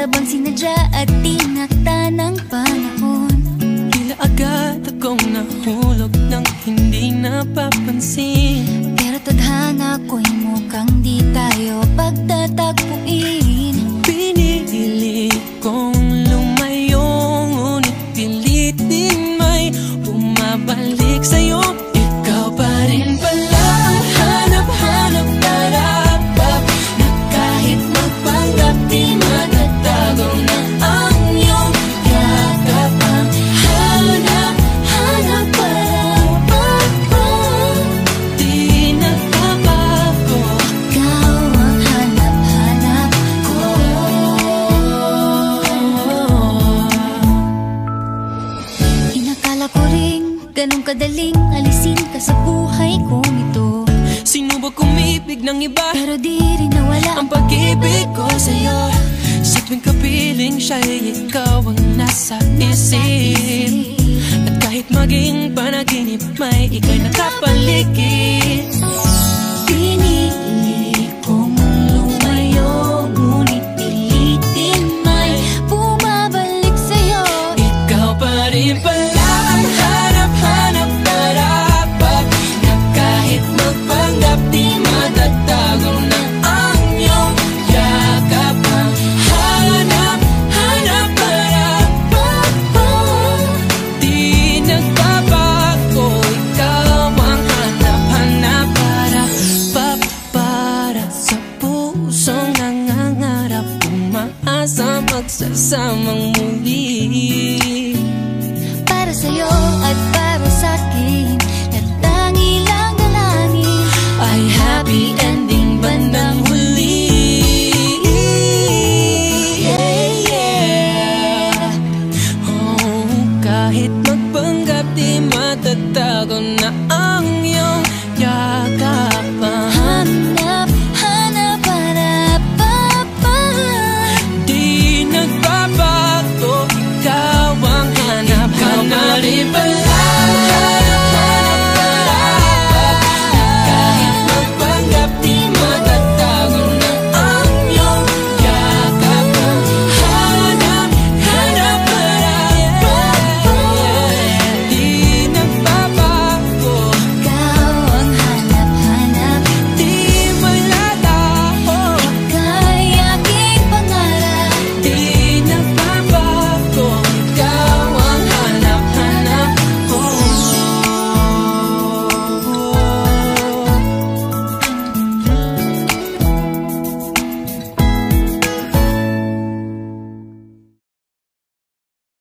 Para bang sinadya at tinakda ng panahon. Tila agad akong nahulog nang hindi napapansin. Pero tadhana ko'y mukhang di tayo pagtatagpuin. Pinili kong lumayo, ngunit pilit din may bumabalik sa'yo. Ikaw pa rin pala ang hanap-hanap narapap, na kahit magpanggap di matatago na ang iyong yakap. Ang hanap-hanap para di nagbabago. Ikaw ang hanap-hanap ko. Inakala ko ring ganun kadaling alisin ka sa buhay kong ito. Sinubok umibig ng iba, pero di rin nawala ang pag-ibig ko sa'yo. Sa tuwing kapiling siya'y ikaw ang nasa isip, at kahit maging panaginip may ika'y nakapaligid. Pinili kong lumayo, ngunit pilitin may bumabalik sa'yo. Ikaw pa rin pala ang hanap-hanap narapap, na kahit magpanggap di matatago na ang iyong yakap. Ang hanap-hanap narapap, di nagbabago. Ikaw ang hanap-hanap narapap, para sa pusong nangangarap, umaasa magsasamang muli. Para sa'yo at para sa'kin, at tangi lang dalangin ay happy and